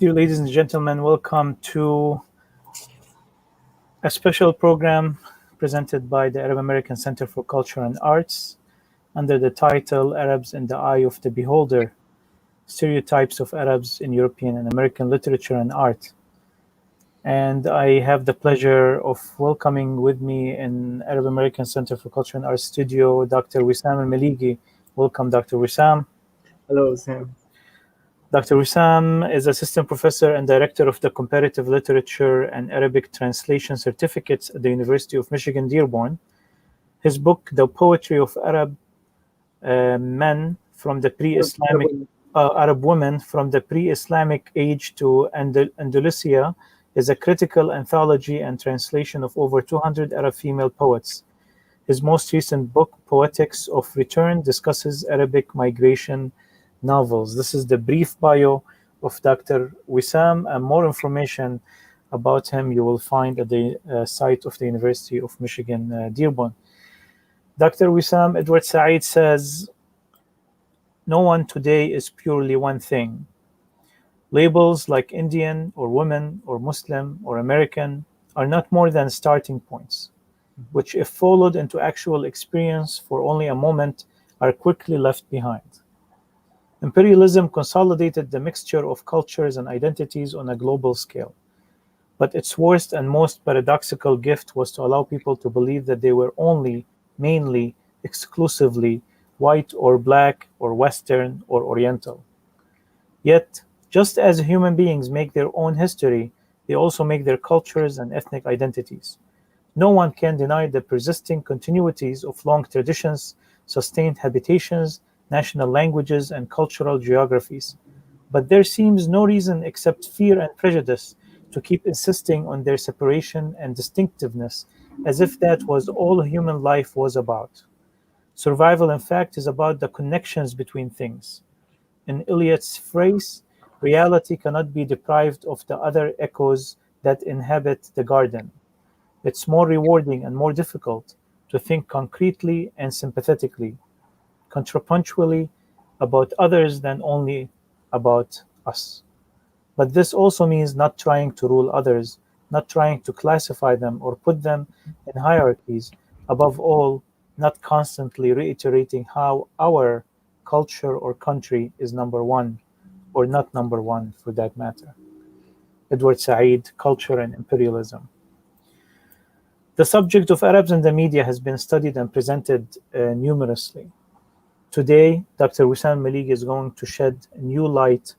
Dear ladies and gentlemen, welcome to a special program presented by the Arab American Center for Culture and Arts under the title Arabs in the Eye of the Beholder: Stereotypes of Arabs in European and American Literature and Art. And I have the pleasure of welcoming with me in Arab American Center for Culture and Arts studio, Dr. Wessam Elmeligi. Welcome, Dr. Wessam. Hello, Sam. Dr. Wissam is Assistant Professor and Director of the Comparative Literature and Arabic Translation Certificates at the University of Michigan-Dearborn. His book, The Poetry of Arab Men from the Pre-Islamic Arab Women from the Pre-Islamic Age to Andalusia, is a critical anthology and translation of over 200 Arab female poets. His most recent book, Poetics of Return, discusses Arabic migration novels. This is the brief bio of Dr. Wissam, and more information about him you will find at the site of the University of Michigan-Dearborn. Dr. Wissam, Edward Said says, "No one today is purely one thing. Labels like Indian or woman or Muslim or American are not more than starting points, which if followed into actual experience for only a moment are quickly left behind. Imperialism consolidated the mixture of cultures and identities on a global scale. But its worst and most paradoxical gift was to allow people to believe that they were only, mainly, exclusively white or black or Western or Oriental. Yet, just as human beings make their own history, they also make their cultures and ethnic identities. No one can deny the persisting continuities of long traditions, sustained habitations, national languages, and cultural geographies. But there seems no reason except fear and prejudice to keep insisting on their separation and distinctiveness, as if that was all human life was about. Survival, in fact, is about the connections between things. In Eliot's phrase, reality cannot be deprived of the other echoes that inhabit the garden. It's more rewarding and more difficult to think concretely and sympathetically, contrapunctually about others than only about us. But this also means not trying to rule others, not trying to classify them or put them in hierarchies, above all, not constantly reiterating how our culture or country is number one, or not number one for that matter." Edward Said, Culture and Imperialism. The subject of Arabs in the media has been studied and presented numerously. Today, Dr. Wessam Elmeligi is going to shed new light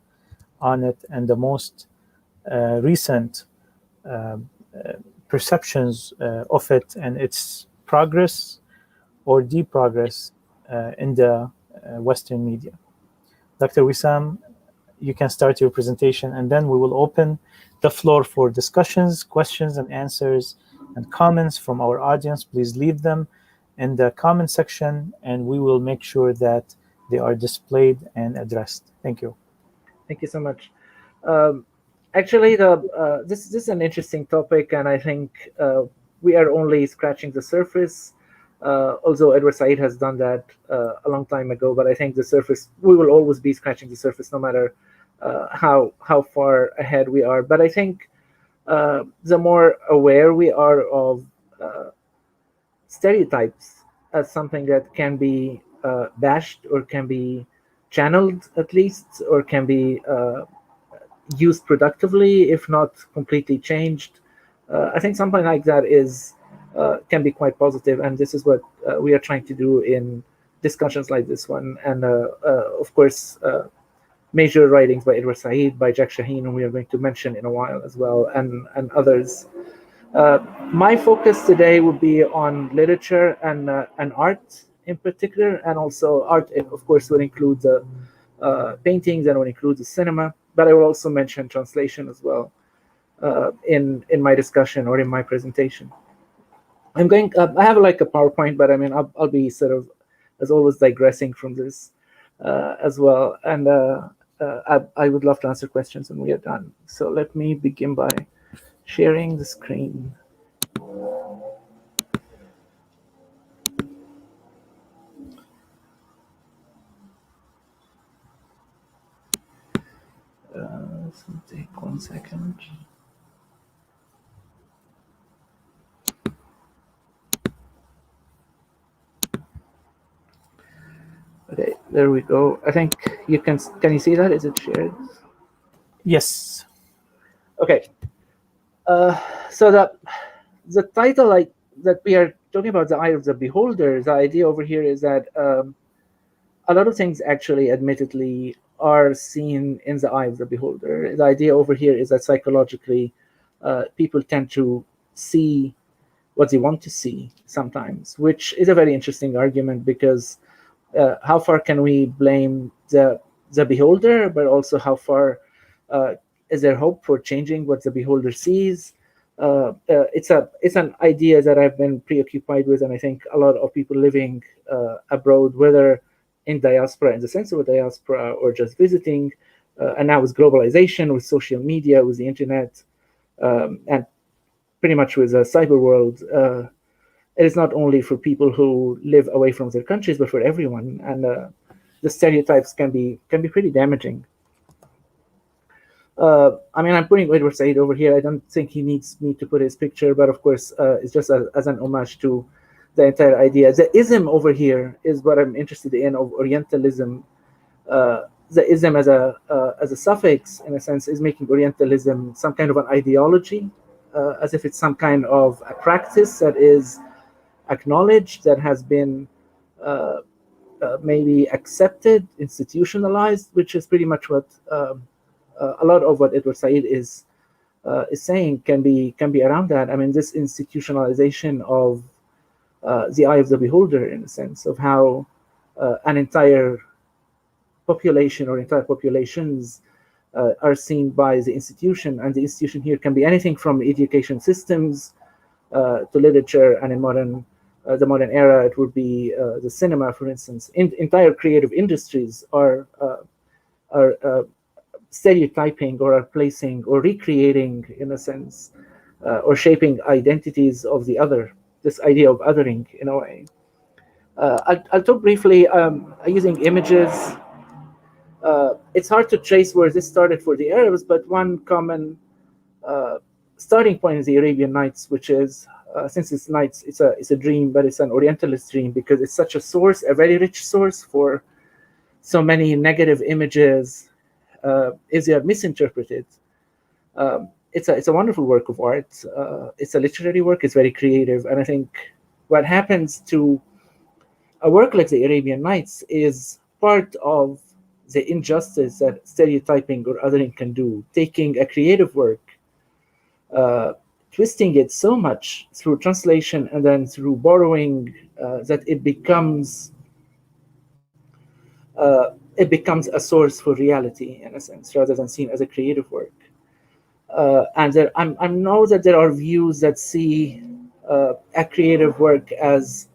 on it and the most recent perceptions of it and its progress or deprogress in the Western media. Dr. Wessam, you can start your presentation, and then we will open the floor for discussions, questions and answers, and comments from our audience. Please leave them in the comment section, and we will make sure that they are displayed and addressed. Thank you. Thank you so much. Actually, this is an interesting topic, and I think we are only scratching the surface. Although Edward Said has done that a long time ago, but I think we will always be scratching the surface, no matter how far ahead we are. But I think the more aware we are of stereotypes as something that can be bashed or can be channeled at least, or can be used productively, if not completely changed. I think something like that can be quite positive, and this is what we are trying to do in discussions like this one. And of course, major writings by Edward Said, by Jack Shaheen, whom we are going to mention in a while as well, and others. My focus today will be on literature and art in particular, and also art, of course, will include the paintings and will include the cinema, but I will also mention translation as well in my discussion or in my presentation. I have like a PowerPoint, but I mean, I'll be sort of, as always, digressing from this as well, and I would love to answer questions when we are done. So let me begin by sharing the screen. So take 1 second. Okay, there we go. I think you can you see that? Is it shared? Yes. Okay. So the title that we are talking about, the eye of the beholder, the idea over here is that a lot of things actually, admittedly, are seen in the eye of the beholder. The idea over here is that psychologically, people tend to see what they want to see sometimes, which is a very interesting argument because how far can we blame the beholder, but also how far is there hope for changing what the beholder sees? It's an idea that I've been preoccupied with, and I think a lot of people living abroad, whether in diaspora in the sense of a diaspora or just visiting, and now with globalization, with social media, with the internet, and pretty much with the cyber world, it is not only for people who live away from their countries, but for everyone. And the stereotypes can be pretty damaging. I mean, I'm putting Edward Said over here. I don't think he needs me to put his picture, but of course, it's just as an homage to the entire idea. The ism over here is what I'm interested in, of Orientalism. The ism as a suffix, in a sense, is making Orientalism some kind of an ideology, as if it's some kind of a practice that is acknowledged, that has been maybe accepted, institutionalized, which is pretty much what a lot of what Edward Said is saying can be around that. I mean, this institutionalization of the eye of the beholder, in a sense, of how an entire population or entire populations are seen by the institution, and the institution here can be anything from education systems to literature, and in the modern era, it would be the cinema, for instance. Entire creative industries are stereotyping or are placing or recreating, in a sense, or shaping identities of the other. This idea of othering, in a way. I'll talk briefly using images. It's hard to trace where this started for the Arabs, but one common starting point is the Arabian Nights, which is since it's nights, it's a dream, but it's an Orientalist dream because it's such a source, a very rich source for so many negative images. If they are misinterpreted, it's a wonderful work of art. It's a literary work. It's very creative, and I think what happens to a work like the Arabian Nights is part of the injustice that stereotyping or othering can do, taking a creative work, twisting it so much through translation and then through borrowing that it becomes a source for reality, in a sense, rather than seen as a creative work. And I know that there are views that see a creative work as,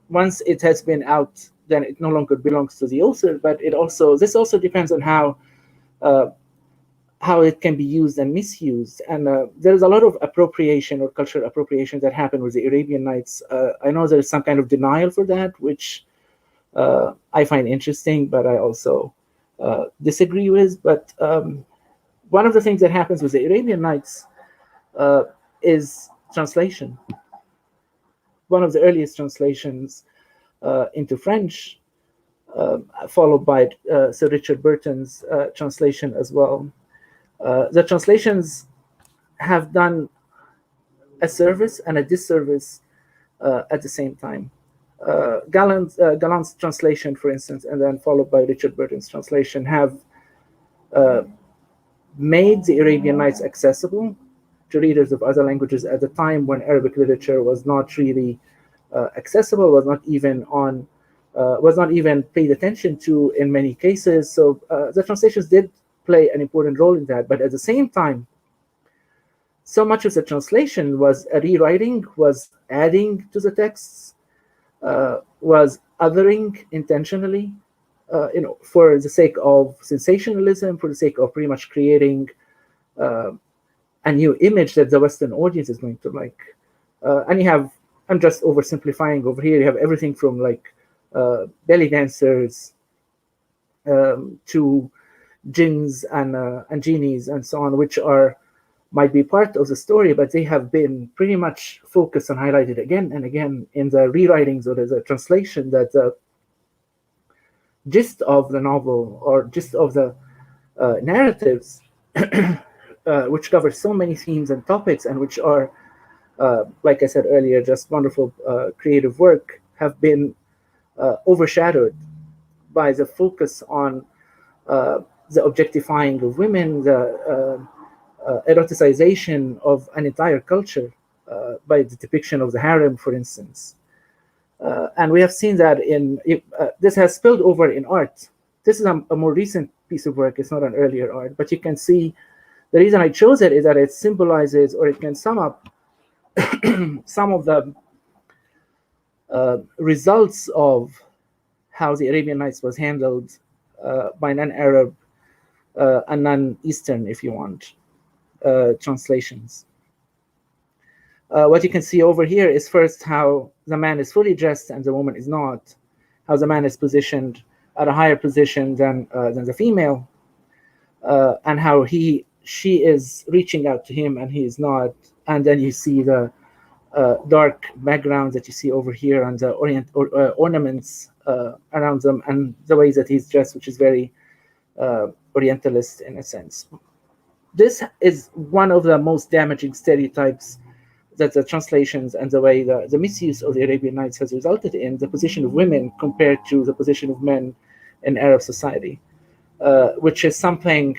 once it has been out, then it no longer belongs to the author. But this also depends on how it can be used and misused. And there's a lot of appropriation or cultural appropriation that happened with the Arabian Nights. I know there's some kind of denial for that, which I find interesting, but I also disagree with. But one of the things that happens with the Arabian Nights is translation. One of the earliest translations into French, followed by Sir Richard Burton's translation as well. The translations have done a service and a disservice at the same time. Gallant's translation, for instance, and then followed by Richard Burton's translation, have made the Arabian Nights accessible to readers of other languages at the time when Arabic literature was not really accessible, was not even paid attention to in many cases. So the translations did play an important role in that. But at the same time, so much of the translation was a rewriting, was adding to the texts, was othering intentionally, for the sake of sensationalism, for the sake of pretty much creating a new image that the Western audience is going to like. And you have, I'm just oversimplifying over here, you have everything from like belly dancers to jinns and genies and so on, which might be part of the story, but they have been pretty much focused and highlighted again and again in the rewritings or the translation, that the gist of the novel or gist of the narratives, which cover so many themes and topics, and which are, like I said earlier, just wonderful creative work, have been overshadowed by the focus on the objectifying of women, the eroticization of an entire culture by the depiction of the harem, for instance. And we have seen that this has spilled over in art. This is a more recent piece of work. It's not an earlier art, but you can see the reason I chose it is that it symbolizes, or it can sum up some of the results of how the Arabian Nights was handled by non-Arab and non-Eastern, if you want, translations. What you can see over here is first how the man is fully dressed and the woman is not, how the man is positioned at a higher position than the female, and how she is reaching out to him and he is not. And then you see the dark background that you see over here and the ornaments around them, and the way that he's dressed, which is very Orientalist in a sense. This is one of the most damaging stereotypes that the translations and the way the misuse of the Arabian Nights has resulted in, the position of women compared to the position of men in Arab society, which is something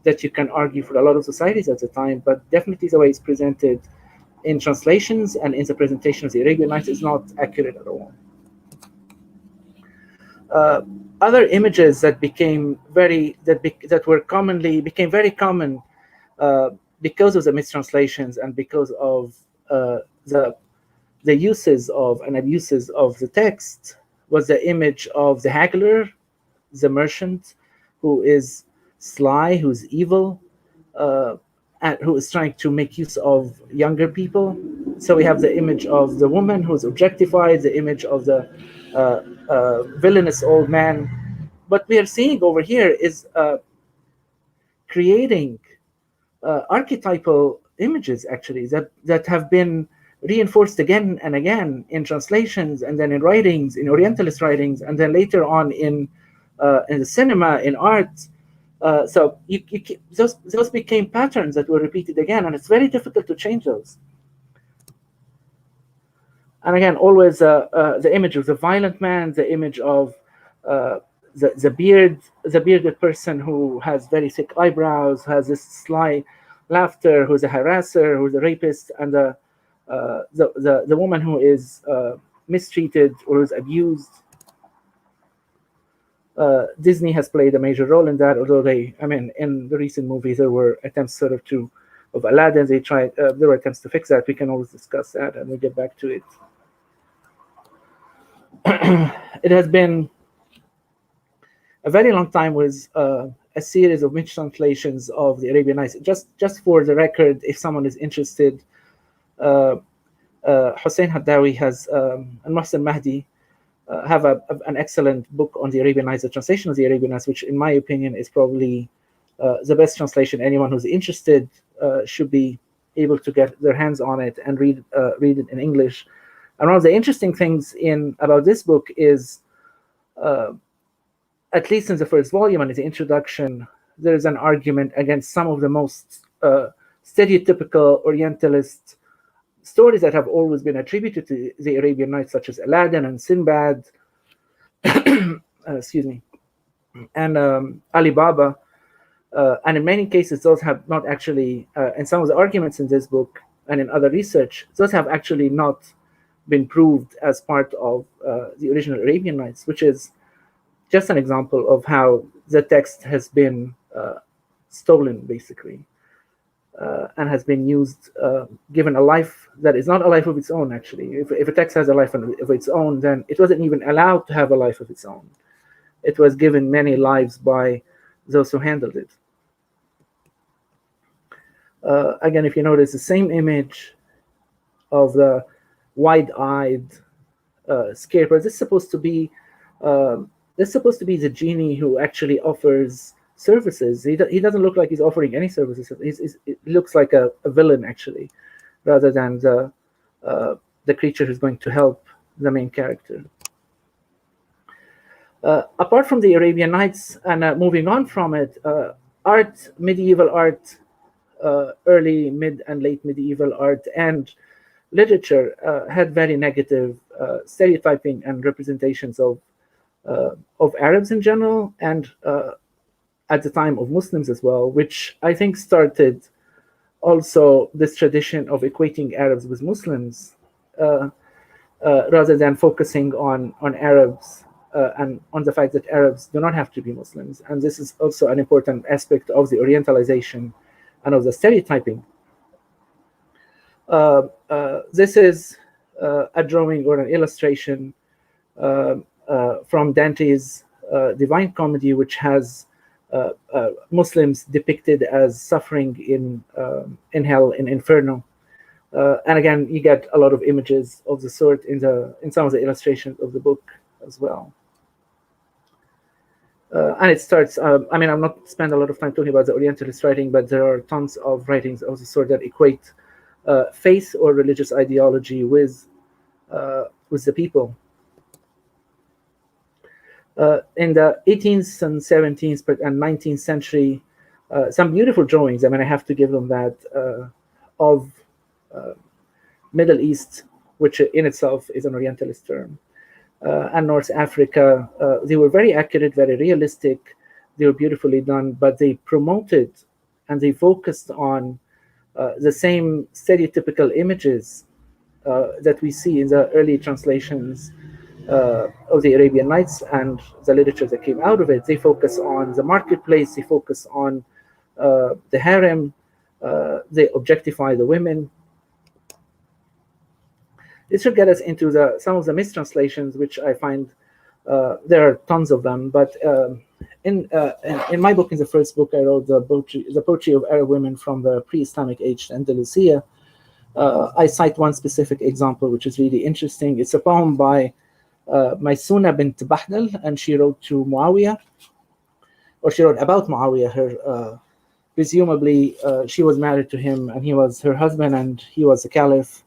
that you can argue for a lot of societies at the time, but definitely the way it's presented in translations and in the presentation of the Arabian Nights is not accurate at all. Other images that became very common because of the mistranslations and because of the uses of and abuses of the text was the image of the haggler, the merchant, who is sly, who's evil, and who is trying to make use of younger people. So we have the image of the woman who's objectified, the image of the villainous old man. What we are seeing over here is creating archetypal images, actually, that have been reinforced again and again in translations, and then in writings, in Orientalist writings, and then later on in the cinema, in art. So those became patterns that were repeated again, and it's very difficult to change those. And again, always the image of the violent man, the image of the bearded person who has very thick eyebrows, has this sly laughter, who's a harasser, who's a rapist, and the woman who is mistreated or is abused. Disney has played a major role in that, although in the recent movies there were attempts of Aladdin. There were attempts to fix that. We can always discuss that and we'll get back to it. It has been a very long time with a series of mistranslations of the Arabian Nights. Just for the record, if someone is interested, Hussein Haddawi has and Mohsen Mahdi have an excellent book on the Arabian Nights, the translation of the Arabian Nights, which in my opinion is probably the best translation. Anyone who's interested should be able to get their hands on it and read it in English. And one of the interesting things about this book is, at least in the first volume and in the introduction, there is an argument against some of the most stereotypical Orientalist stories that have always been attributed to the Arabian Nights, such as Aladdin and Sinbad, excuse me, and Ali Baba. And in many cases, those have not actually, and some of the arguments in this book and in other research, those have actually not been proved as part of the original Arabian Nights, which is just an example of how the text has been stolen, basically, and has been used, given a life that is not a life of its own, actually. If a text has a life of its own, then it wasn't even allowed to have a life of its own. It was given many lives by those who handled it. Again, if you notice, the same image of the wide-eyed scarecrow. This is supposed to be the genie who actually offers services. He doesn't look like he's offering any services. It looks like a villain, actually, rather than the creature who's going to help the main character. Apart from the Arabian Nights, and moving on from it, art, medieval art, early, mid, and late medieval art, and literature had very negative stereotyping and representations of Arabs in general, and at the time of Muslims as well, which I think started also this tradition of equating Arabs with Muslims, rather than focusing on Arabs and on the fact that Arabs do not have to be Muslims. And this is also an important aspect of the Orientalization and of the stereotyping. This is a drawing or an illustration from Dante's Divine Comedy, which has Muslims depicted as suffering in hell, in Inferno. And again, you get a lot of images of the sort in some of the illustrations of the book as well. And it starts, I mean, I'm not spend a lot of time talking about the Orientalist writing, but there are tons of writings of the sort that equate faith or religious ideology with the people. In the 18th and 17th and 19th century, some beautiful drawings, I mean, I have to give them that, of Middle East, which in itself is an Orientalist term, and North Africa. They were very accurate, very realistic. They were beautifully done, but they promoted and they focused on the same stereotypical images that we see in the early translations of the Arabian Nights and the literature that came out of it. They focus on the marketplace, they focus on the harem, they objectify the women. This should get us into some of the mistranslations, which I find there are tons of them. But in my book, in the first book, I wrote the poetry of Arab women from the pre-Islamic age to Andalusia. I cite one specific example, which is really interesting. It's a poem by Maysuna bint Bahdal, and she wrote to Muawiyah, or she wrote about Muawiyah. Presumably, she was married to him, and he was her husband, and he was the caliph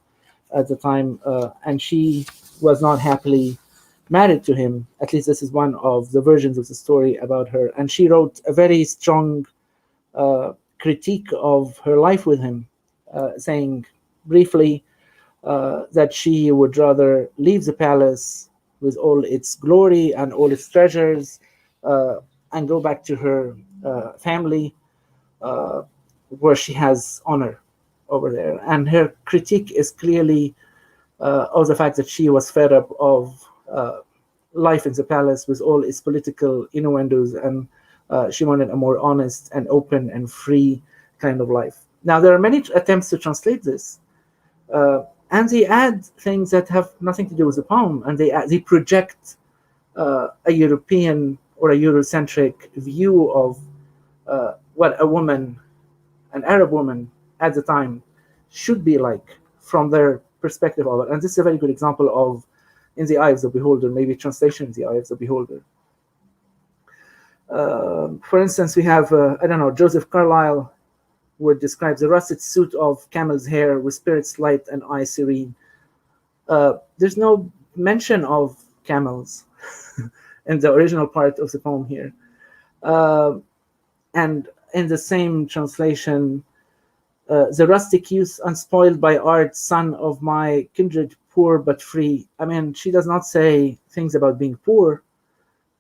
at the time, and she was not happily married to him. At least this is one of the versions of the story about her. And she wrote a very strong critique of her life with him, saying briefly that she would rather leave the palace with all its glory and all its treasures and go back to her family where she has honor over there. And her critique is clearly of the fact that she was fed up of life in the palace with all its political innuendos, and she wanted a more honest and open and free kind of life. Now, there are many attempts to translate this, and they add things that have nothing to do with the poem, and they project a European or a Eurocentric view of what a woman, an Arab woman at the time, should be like from their perspective of it. And this is a very good example of In the Eye of the Beholder, maybe translation In the Eye of the Beholder. For instance, we have, I don't know, Joseph Carlyle would describe the russet suit of camel's hair with spirits light and eye serene. There's no mention of camels in the original part of the poem here. And in the same translation, the rustic youth unspoiled by art, son of my kindred, poor but free. I mean, she does not say things about being poor,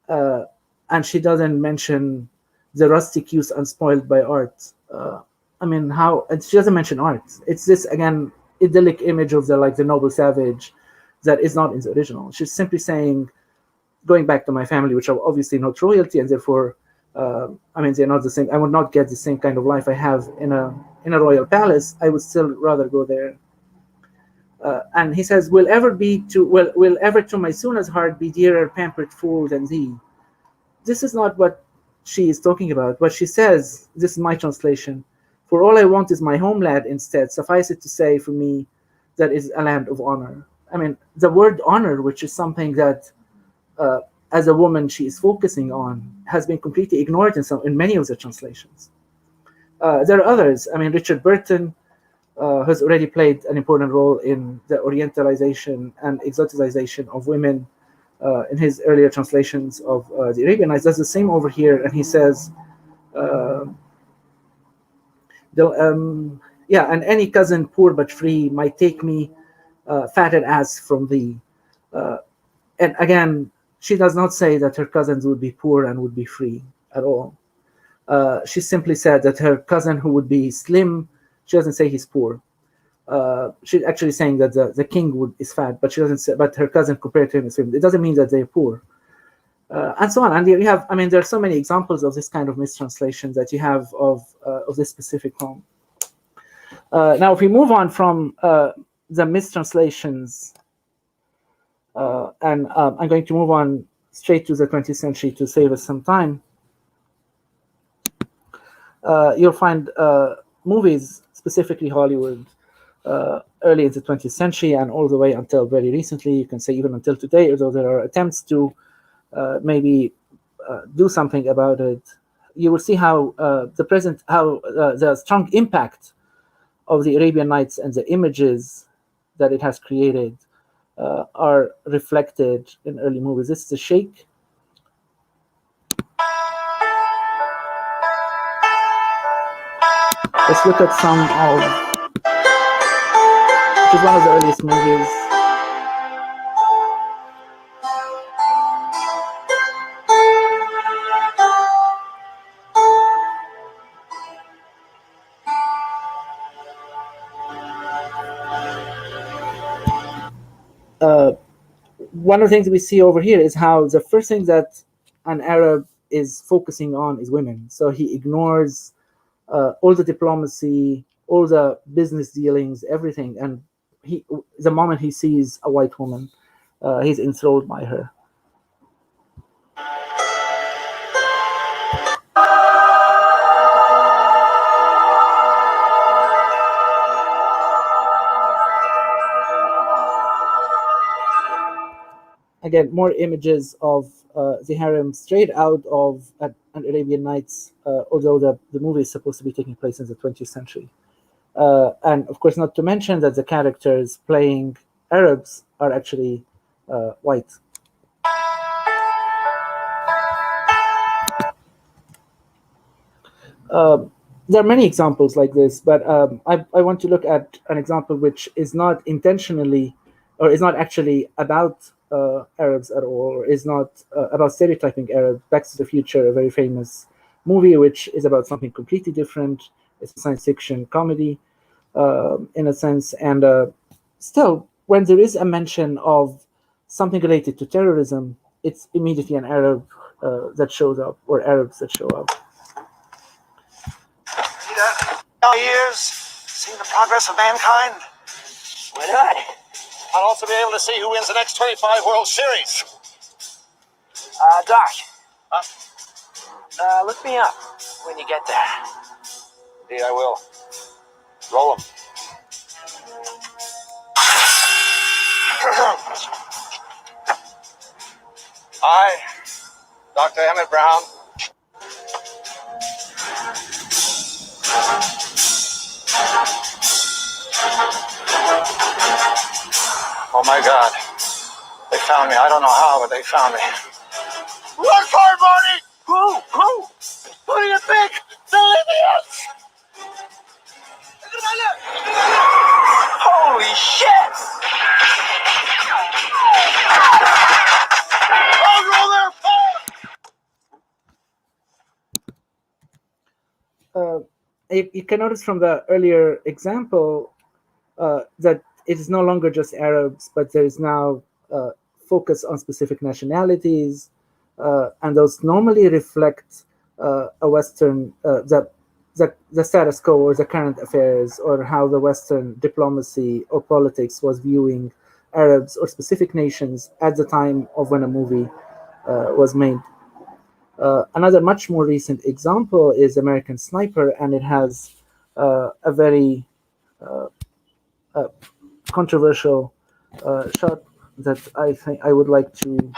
and she doesn't mention the rustic youth unspoiled by art. I mean, she doesn't mention art. It's this, again, idyllic image of the noble savage that is not in the original. She's simply saying, going back to my family, which are obviously not royalty, and therefore, I mean, they're not the same. I would not get the same kind of life I have in a royal palace. I would still rather go there. And he says, will ever to my Suna's heart be dearer pampered fool than thee? This is not what she is talking about. What she says, this is my translation, for all I want is my homeland instead. Suffice it to say for me, that is a land of honor. I mean, the word honor, which is something that as a woman she is focusing on has been completely ignored in many of the translations. There are others. I mean, Richard Burton has already played an important role in the orientalization and exoticization of women in his earlier translations of the Arabian Nights. Does the same over here, and he says, and any cousin poor but free might take me, fatted ass from thee. And again, she does not say that her cousins would be poor and would be free at all. She simply said that her cousin who would be slim, she doesn't say he's poor. She's actually saying that the king is fat, but she doesn't say, but her cousin compared to him is slim. It doesn't mean that they're poor. And so on. And you have, I mean, there are so many examples of this kind of mistranslation that you have of this specific poem. Now, if we move on from the mistranslations, and I'm going to move on straight to the 20th century to save us some time, you'll find movies, specifically Hollywood, early in the 20th century and all the way until very recently, you can say even until today, although there are attempts to maybe do something about it. You will see how the strong impact of the Arabian Nights and the images that it has created are reflected in early movies. This is The Sheikh. Let's look at some of, which is one of the earliest movies. One of the things we see over here is how the first thing that an Arab is focusing on is women. So he ignores all the diplomacy, all the business dealings, everything. And the moment he sees a white woman, he's enthralled by her. Again, more images of the harem straight out of an Arabian Nights, although the movie is supposed to be taking place in the 20th century. And of course, not to mention that the characters playing Arabs are actually white. There are many examples like this, but I want to look at an example which is not intentionally, or is not actually about Arabs at all, or is not about stereotyping Arabs. Back to the Future, a very famous movie, which is about something completely different. It's a science fiction comedy, in a sense, and still, when there is a mention of something related to terrorism, it's immediately an Arab that shows up, or Arabs that show up. Years, seeing the progress of mankind. Why not? I'll also be able to see who wins the next 25 World Series. Doc. Huh? Look me up when you get there. Indeed, I will. Roll 'em. I, Dr. Emmett Brown. Oh my God. They found me. I don't know how, but they found me. Run for it, Marty! Who? Who do you think? The Libyans! Holy shit! Oh, roll their You can notice from the earlier example that it is no longer just Arabs, but there is now focus on specific nationalities, and those normally reflect a Western, the status quo or the current affairs, or how the Western diplomacy or politics was viewing Arabs or specific nations at the time of when a movie was made. Another much more recent example is American Sniper, and it has a very controversial shot that I think I would like to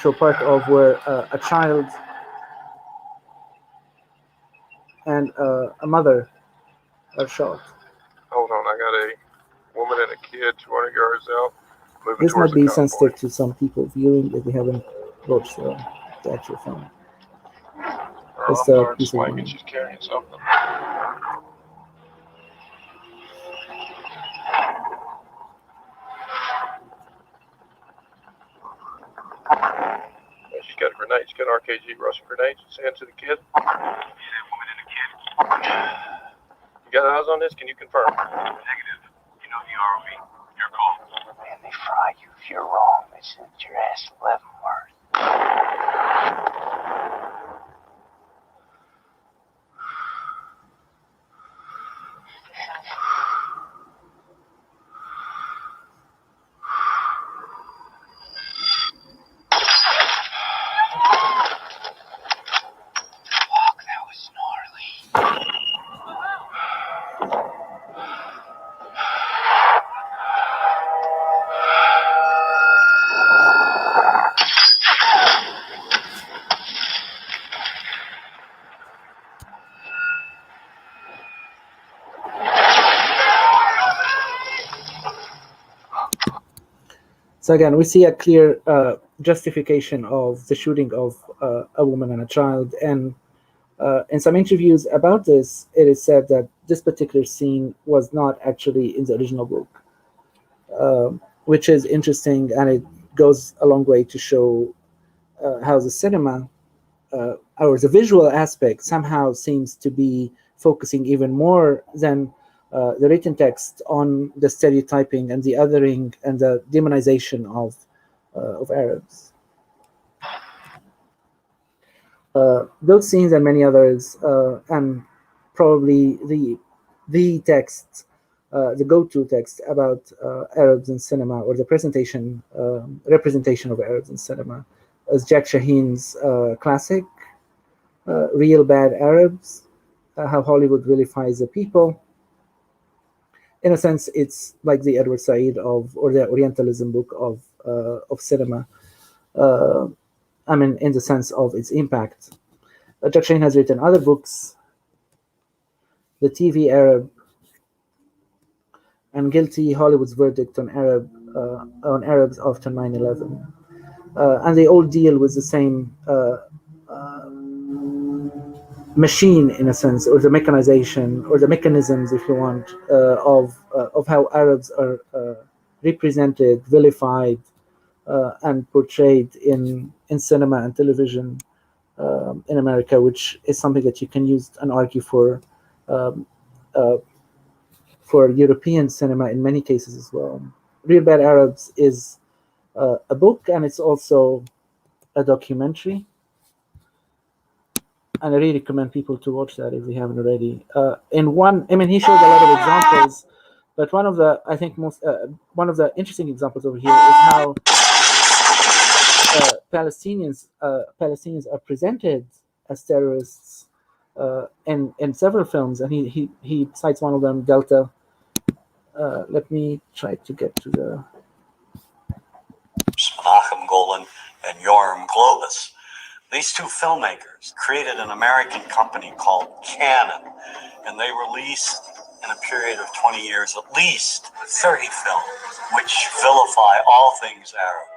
show part of where a child and a mother are shot. Hold on, I got a woman and a kid 200 yards out, moving This towards might be the convoy. sensitive to some people viewing if they haven't watched the actual film. Her It's arms a are piece of swinging, mind. she's carrying something. Yeah, she's got a grenade. She's got an RKG Russian grenade. She's handing to the kid. You got eyes on this? Can you confirm? Negative. You know the ROV. Your call. Man, they fry you if you're wrong. They send your ass to Leavenworth. Fuck, that was gnarly. So again, we see a clear justification of the shooting of a woman and a child. And in some interviews about this, it is said that this particular scene was not actually in the original book, which is interesting, and it goes a long way to show how the cinema or the visual aspect somehow seems to be focusing even more than the written text on the stereotyping and the othering and the demonization of Arabs. Those scenes and many others, and probably the text, the go-to text about Arabs in cinema, or the representation of Arabs in cinema, is Jack Shaheen's classic, Real Bad Arabs, How Hollywood Vilifies the People. In a sense, it's like the Edward Said or the Orientalism book of cinema. I mean, in the sense of its impact. Jack Shaheen has written other books, The TV Arab, and Guilty: Hollywood's Verdict on Arabs After 9/11. And they all deal with the same machine, in a sense, or the mechanization, or the mechanisms, if you want, of how Arabs are represented, vilified, and portrayed in cinema and television in America, which is something that you can use and argue for European cinema in many cases as well. Real Bad Arabs is a book, and it's also a documentary. And I really recommend people to watch that if they haven't already. He shows a lot of examples, but one of the interesting examples over here is how Palestinians are presented as terrorists in several films, and he cites one of them, Delta. Let me try to get to the Menachem Golan and Yoram Globus. These two filmmakers created an American company called Canon, and they released, in a period of 20 years, at least 30 films which vilify all things Arab,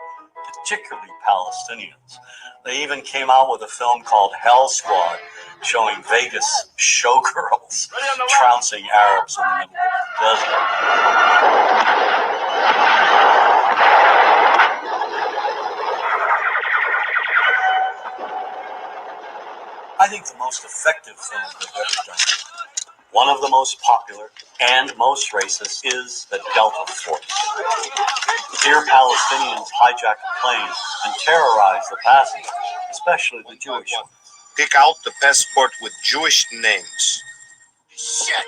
particularly Palestinians. They even came out with a film called Hell Squad, showing Vegas showgirls trouncing Arabs in the middle of the desert. I think the most effective film they've ever done, one of the most popular and most racist, is the Delta Force. Here, Palestinians hijack a plane and terrorize the passengers, especially the Jewish ones. Pick out the passport with Jewish names.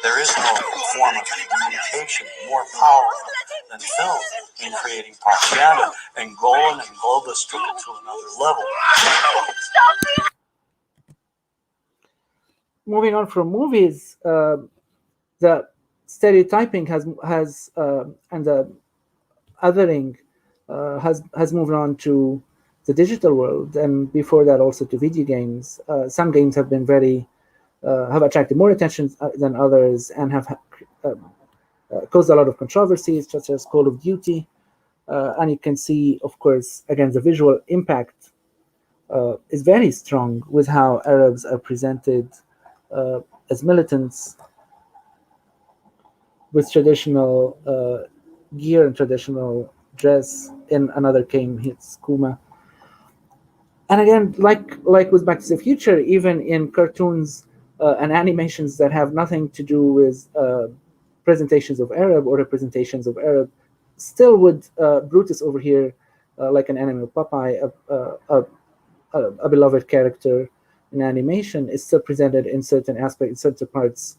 There is no form of communication more powerful than film in creating propaganda, and Golan and Globus took it to another level. Moving on from movies, the stereotyping has and the othering has moved on to the digital world, and before that also to video games. Some games have been have attracted more attention than others and have caused a lot of controversies, such as Call of Duty. And you can see, of course, again, the visual impact is very strong with how Arabs are presented as militants with traditional gear and traditional dress. In another game, it's Kuma. And again, like with Back to the Future, even in cartoons and animations that have nothing to do with presentations of Arab or representations of Arab, still with Brutus over here, like an anime of Popeye, a beloved character in animation, is still presented in certain aspects, in certain parts,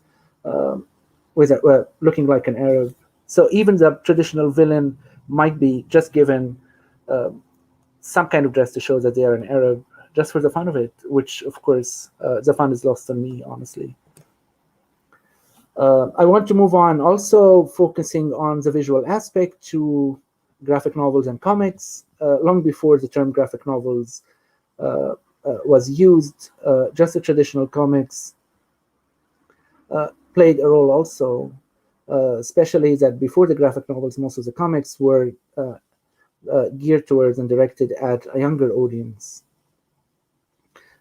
with looking like an Arab. So even the traditional villain might be just given some kind of dress to show that they are an Arab, just for the fun of it, which, of course, the fun is lost on me, honestly. I want to move on, also focusing on the visual aspect, to graphic novels and comics. Long before the term graphic novels was used, just the traditional comics played a role also, especially that before the graphic novels, most of the comics were geared towards and directed at a younger audience,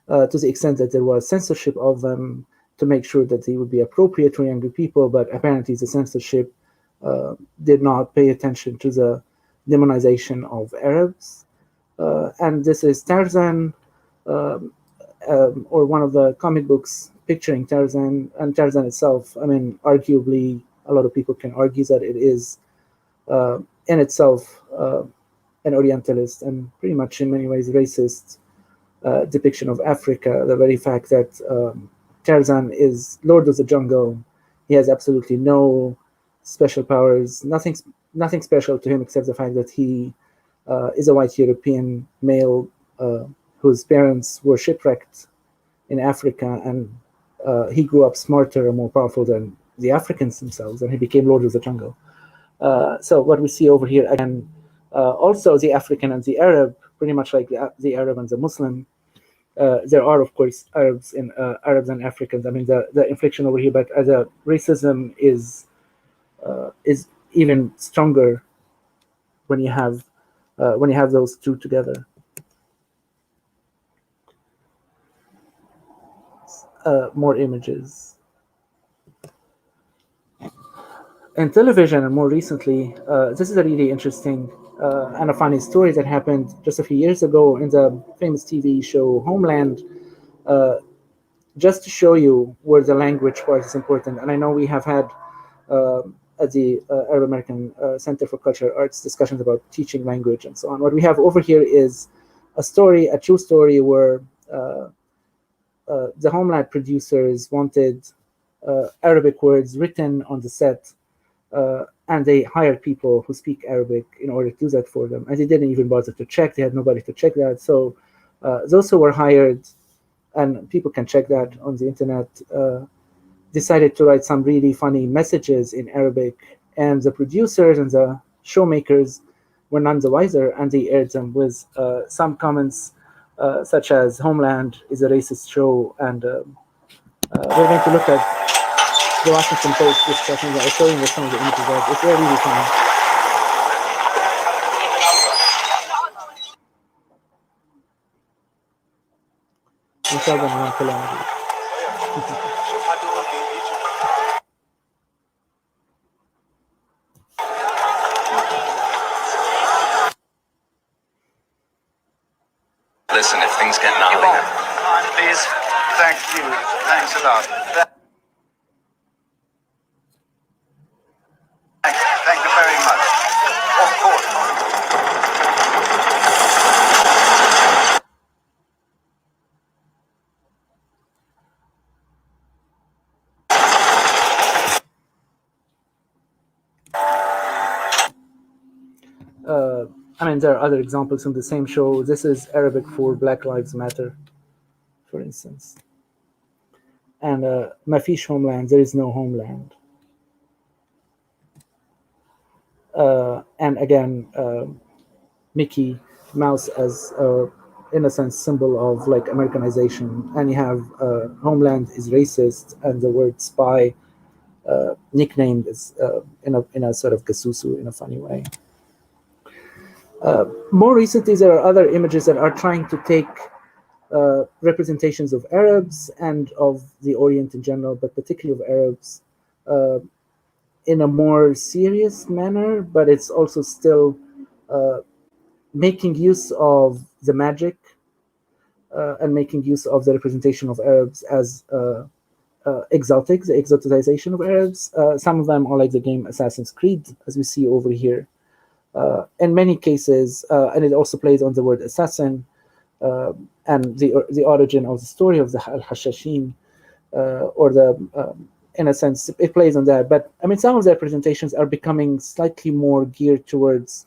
to the extent that there was censorship of them to make sure that they would be appropriate for younger people, but apparently the censorship did not pay attention to the demonization of Arabs. And this is Tarzan, or one of the comic books picturing Tarzan, and Tarzan itself. I mean, arguably, a lot of people can argue that it is in itself an Orientalist and pretty much in many ways racist depiction of Africa. The very fact that Tarzan is Lord of the Jungle, he has absolutely no special powers, nothing special to him except the fact that he is a white European male whose parents were shipwrecked in Africa, and he grew up smarter and more powerful than the Africans themselves, and he became Lord of the Jungle. So what we see over here again, also the African and the Arab, pretty much like the Arab and the Muslim. There are, of course, Arabs and Africans. I mean, the infliction over here, but the racism is even stronger when you have those two together. More images. In television, and more recently, this is a really interesting and a funny story that happened just a few years ago in the famous TV show Homeland, just to show you where the language part is important. And I know we have had at the Arab American Center for Cultural Arts discussions about teaching language and so on. What we have over here is a true story where the Homeland producers wanted Arabic words written on the set, and they hired people who speak Arabic in order to do that for them. And they didn't even bother to check. They had nobody to check that. So those who were hired, and people can check that on the internet, decided to write some really funny messages in Arabic. And the producers and the showmakers were none the wiser, and they aired them with some comments such as Homeland is a racist show. And we're going to look at the Washington Post discussion that is showing us some of the images of. It's really, really funny. We tell them 1 kilometer. Listen, if things get gnarly, Please. Thank you. Thanks a lot. Thank you very much. Of course. I mean, there are other examples in the same show. This is Arabic for Black Lives Matter, for instance. And Mafish Homeland, there is no homeland. And again, Mickey, mouse as in a sense symbol of like Americanization, and you have homeland is racist, and the word spy nicknamed as in a sort of gasusu in a funny way. More recently, there are other images that are trying to take representations of Arabs and of the Orient in general, but particularly of Arabs, in a more serious manner, but it's also still making use of the magic and making use of the representation of Arabs as exotic, the exoticization of Arabs. Some of them are like the game Assassin's Creed, as we see over here. In many cases, and it also plays on the word assassin and the origin of the story of the Al-Hashashin, or the, in a sense, it plays on that. But I mean, some of their presentations are becoming slightly more geared towards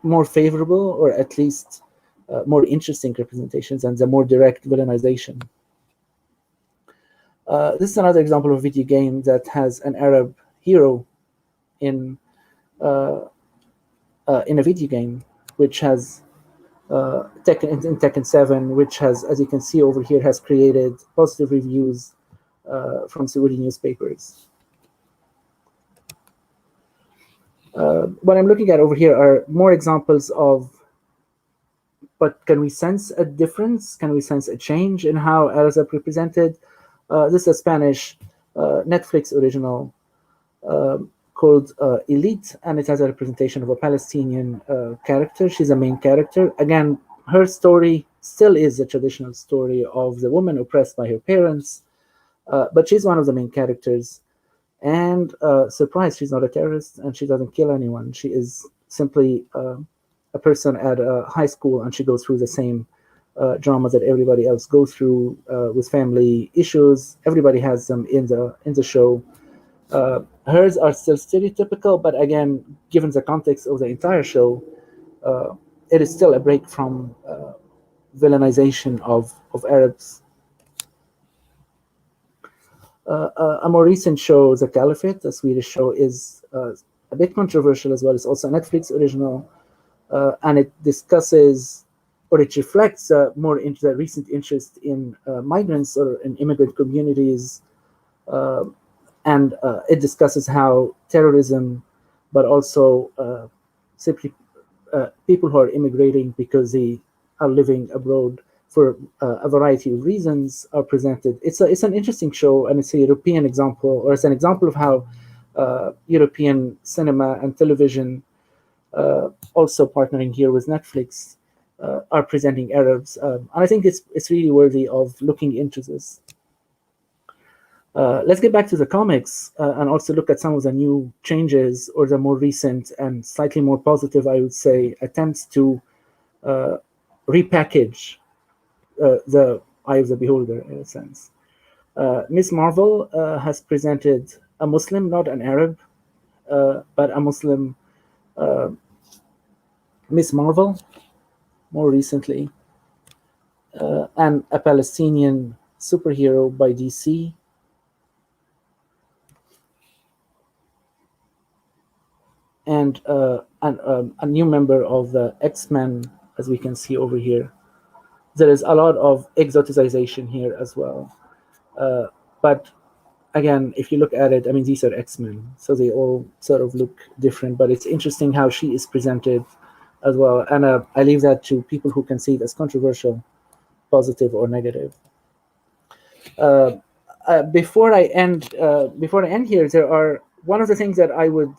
more favorable, or at least more interesting representations, and the more direct villainization. This is another example of a video game that has an Arab hero in a video game, which has in Tekken 7, which has, as you can see over here, has created positive reviews from Saudi newspapers. What I'm looking at over here are more examples of, but can we sense a difference? Can we sense a change in how Arabs are represented? This is a Spanish Netflix original called Elite, and it has a representation of a Palestinian character. She's a main character. Again, her story still is a traditional story of the woman oppressed by her parents, but she's one of the main characters. And surprise, she's not a terrorist, and she doesn't kill anyone. She is simply a person at a high school, and she goes through the same drama that everybody else goes through with family issues. Everybody has them in the show. Hers are still stereotypical, but again, given the context of the entire show, it is still a break from villainization of Arabs. A more recent show, The Caliphate, a Swedish show, is a bit controversial as well. It's also a Netflix original, and it discusses, or it reflects more into the recent interest in migrants or in immigrant communities, and it discusses how terrorism, but also simply people who are immigrating because they are living abroad for a variety of reasons, are presented. It's an interesting show, and it's a European example, or it's an example of how European cinema and television, also partnering here with Netflix, are presenting Arabs, and I think it's really worthy of looking into this. Let's get back to the comics and also look at some of the new changes, or the more recent and slightly more positive, I would say, attempts to repackage the Eye of the Beholder, in a sense. Miss Marvel has presented a Muslim, not an Arab, but a Muslim Miss Marvel, more recently, and a Palestinian superhero by DC. And a new member of the X-Men, as we can see over here. There is a lot of exoticization here as well. But again, if you look at it, I mean, these are X-Men, so they all sort of look different, but it's interesting how she is presented as well. And I leave that to people who can see it as controversial, positive or negative. Before I end here, there are one of the things that I would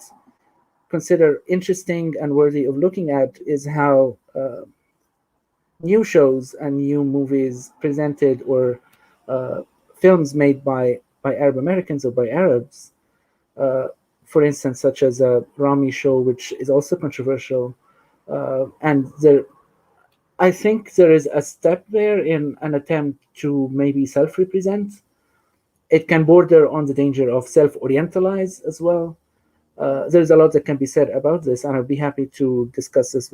consider interesting and worthy of looking at is how new shows and new movies presented, or films made by Arab Americans or by Arabs, for instance, such as a Rami show, which is also controversial, and I think there is a step there in an attempt to maybe self-represent. It can border on the danger of self-orientalize as well. There's a lot that can be said about this, and I'd be happy to discuss this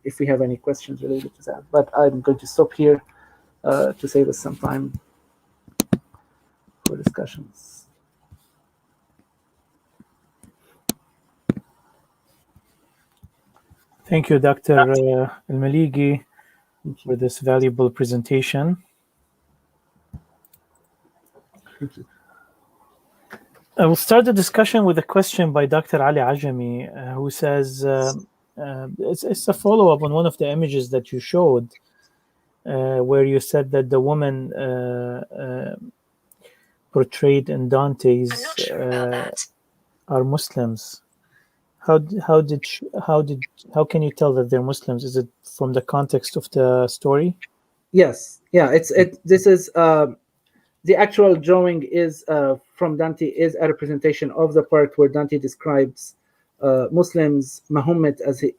if we have any questions related to that. But I'm going to stop here to save us some time for discussions. Thank you, Dr. Elmeligi, for this valuable presentation. Thank you. I will start the discussion with a question by Dr. Ali Ajami, who says, it's a follow-up on one of the images that you showed, where you said that the woman portrayed in Dante's are Muslims. How can you tell that they're Muslims? Is it from the context of the story? Yes, yeah. This is the actual drawing is from Dante is a representation of the part where Dante describes Muslims, Muhammad, as he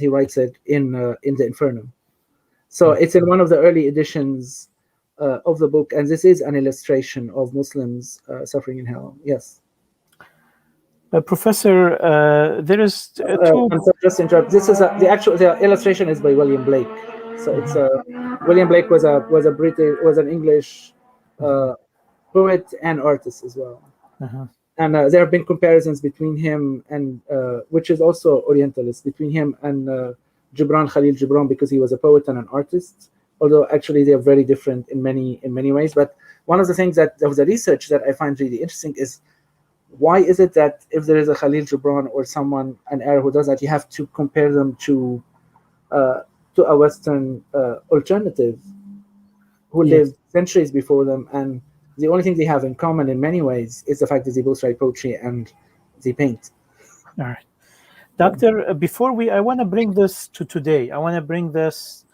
writes it in the Inferno. So it's in one of the early editions of the book, and this is an illustration of Muslims suffering in hell. Yes. Professor, there is two. I'm sorry, just to interrupt. This is the illustration is by William Blake. So it's William Blake was an English poet and artist as well. And there have been comparisons between him and which is also Orientalist, between him and Gibran Khalil Gibran, because he was a poet and an artist. Although actually they are very different in many ways. But one of the things that of the research that I find really interesting is, why is it that if there is a Khalil Gibran or someone, an Arab who does that, you have to compare them to a Western alternative who lived centuries before them, and the only thing they have in common in many ways is the fact that they both write poetry and they paint. All right. Doctor, I want to bring this to today. I want to bring this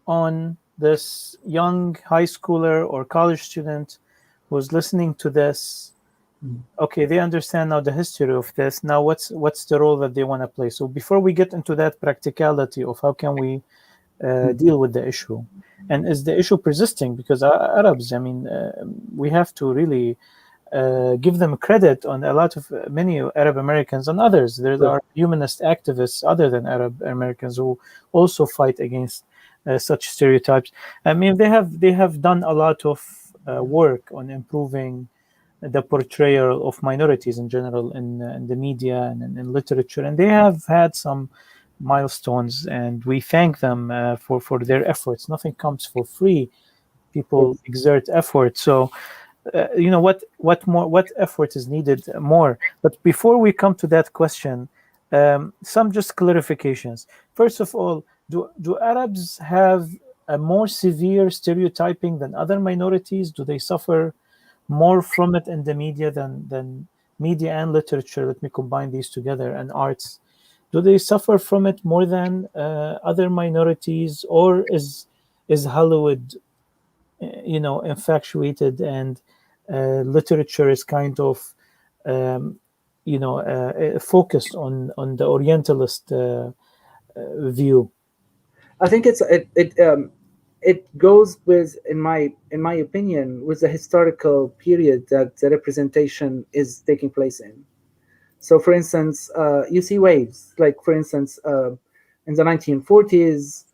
on this young high schooler or college student who's listening to this. Okay, they understand now the history of this. Now, what's the role that they want to play? So before we get into that practicality of how can we deal with the issue, and is the issue persisting? Because Arabs, I mean, we have to really give them credit on many Arab Americans and others. There are humanist activists other than Arab Americans who also fight against such stereotypes. I mean, they have done a lot of work on improving the portrayal of minorities in general in the media and in literature, and they have had some milestones, and we thank them for their efforts. Nothing comes for free. People exert effort. So what effort is needed more? But before we come to that question, some just clarifications. First of all, do Arabs have a more severe stereotyping than other minorities? Do they suffer more from it in the media than media and literature? Let me combine these together, and arts. Do they suffer from it more than other minorities, or is Hollywood, infatuated, and literature is kind of, focused on the Orientalist view? I think it goes with, in my opinion, with the historical period that the representation is taking place in. So, for instance, you see waves. Like, for instance, in the 1940s,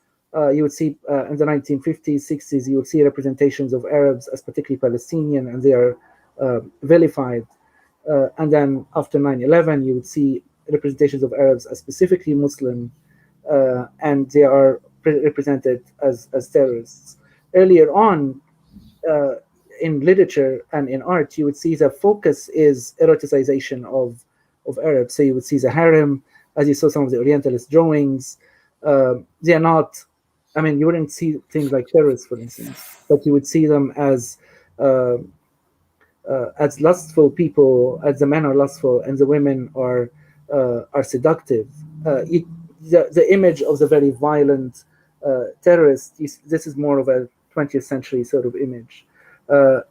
you would see in the 1950s, 60s, you would see representations of Arabs as particularly Palestinian, and they are vilified. And then after 9/11, you would see representations of Arabs as specifically Muslim, and they are represented as terrorists. Earlier on, in literature and in art, you would see the focus is eroticization of Arabs. So you would see the harem, as you saw some of the Orientalist drawings. They are not, I mean, you wouldn't see things like terrorists, for instance, but you would see them as lustful people, as the men are lustful and the women are seductive. The image of the very violent terrorist, this is more of a 20th century sort of image.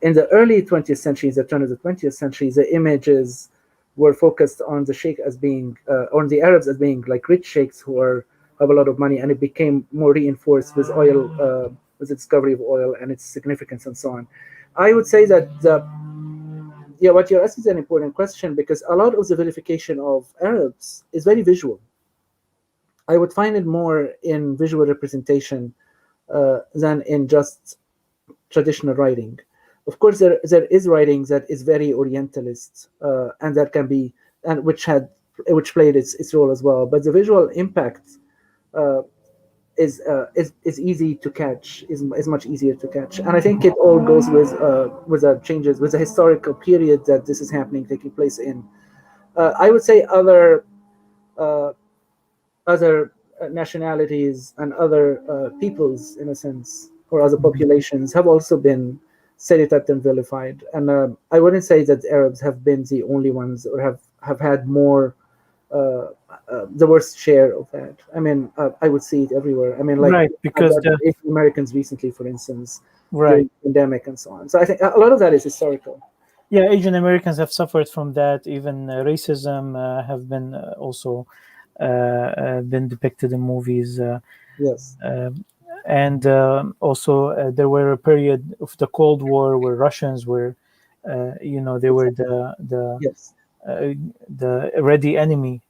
In the early 20th century, the turn of the 20th century, the images were focused on the sheikh as being, on the Arabs as being like rich sheikhs who have a lot of money, and it became more reinforced with oil, with the discovery of oil and its significance and so on. I would say that what you're asking is an important question, because a lot of the vilification of Arabs is very visual. I would find it more in visual representation than in just traditional writing. Of course, there is writing that is very Orientalist, and that can be, and which played its role as well. But the visual impact is easy to catch, is much easier to catch, and I think it all goes with the changes, with the historical period that this is happening, taking place in. I would say uh, other nationalities and other peoples, in a sense, or other populations have also been stereotyped and vilified. And I wouldn't say that Arabs have been the only ones or have had more the worst share of that. I mean, I would see it everywhere. I mean, like Right, because Asian Americans recently, for instance, right, during the pandemic and so on. So I think a lot of that is historical. yeah, Asian Americans have suffered from that. Even racism have been also been depicted in movies. Yes, And also there were a period of the Cold War where Russians were, they were yes, the ready enemy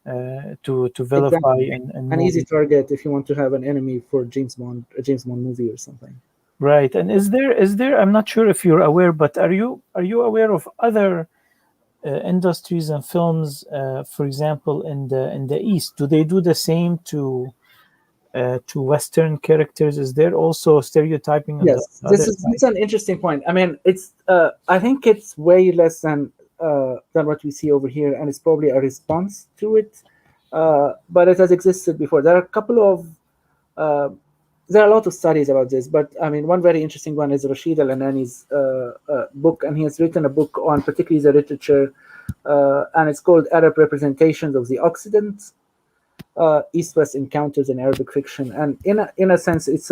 to vilify exactly. in An easy movies. target if you want to have an enemy for James Bond, a James Bond movie or something. Right. And is there? I'm not sure if you're aware, but are you aware of other industries and films, for example, in the East? Do they do the same to Western characters? Is there also stereotyping on the Yes, other it's side? an interesting point. I mean, it's I think it's way less than what we see over here, and it's probably a response to it. But it has existed before. There are a couple of there are a lot of studies about this, but I mean, one very interesting one is Rashid Al-Anani's book, and he has written a book on particularly the literature, and it's called Arab Representations of the Occident, East-West Encounters in Arabic Fiction. And in a sense, it's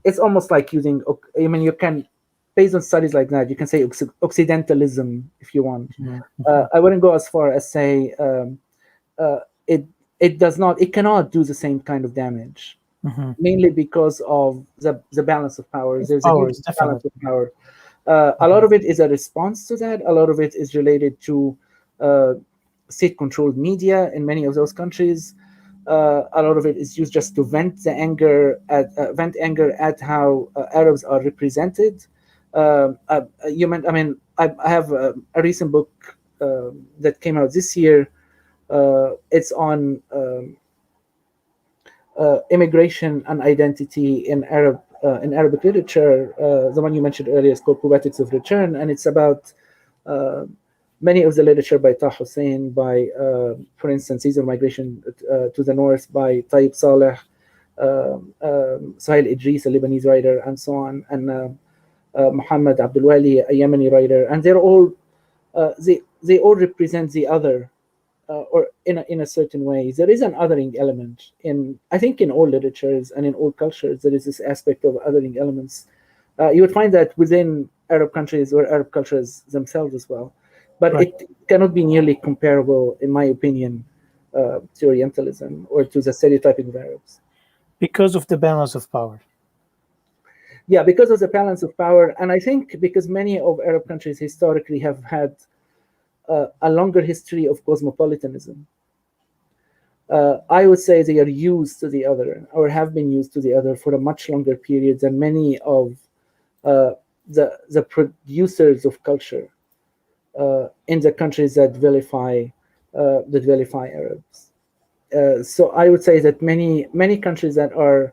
it's almost like using, I mean, you can, based on studies like that, you can say Occidentalism if you want. I wouldn't go as far as say it cannot do the same kind of damage, mainly because of the balance of powers. There's a huge Powers, balance definitely. of power. A lot of it is a response to that. A lot of it is related to state-controlled media in many of those countries. A lot of it is used just to vent anger at how Arabs are represented. You meant, I mean, I have a recent book that came out this year. It's on immigration and identity in Arabic literature. The one you mentioned earlier is called Poetics of Return, and it's about many of the literature by Taha Hussein, by, for instance, Seasonal Migration to the North by Tayyib Saleh, Sahil Idris, a Lebanese writer, and so on, and Muhammad Abdul Wali, a Yemeni writer, and they're all they all represent the other, or in a certain way. There is an othering element I think in all literatures and in all cultures. There is this aspect of othering elements. You would find that within Arab countries or Arab cultures themselves as well, but Right. it cannot be nearly comparable, in my opinion, to Orientalism or to the stereotyping of Arabs. Because of the balance of power. Yeah, because of the balance of power, and I think because many of Arab countries historically have had a longer history of cosmopolitanism. I would say they are used to the other, or have been used to the other for a much longer period than many of the producers of culture in the countries that vilify Arabs. So I would say that many countries that are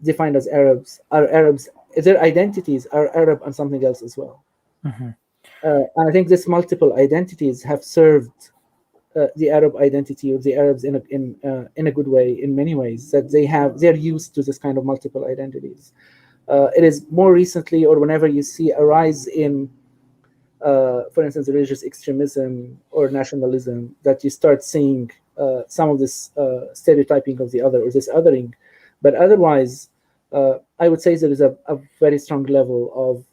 defined as Arabs are Arabs. Their identities are Arab and something else as well. And I think these multiple identities have served the Arab identity of the Arabs in a good way, in many ways, that they're used to this kind of multiple identities. It is more recently, or whenever you see a rise in, for instance, religious extremism or nationalism, that you start seeing some of this stereotyping of the other, or this othering. But otherwise, I would say there is a very strong level of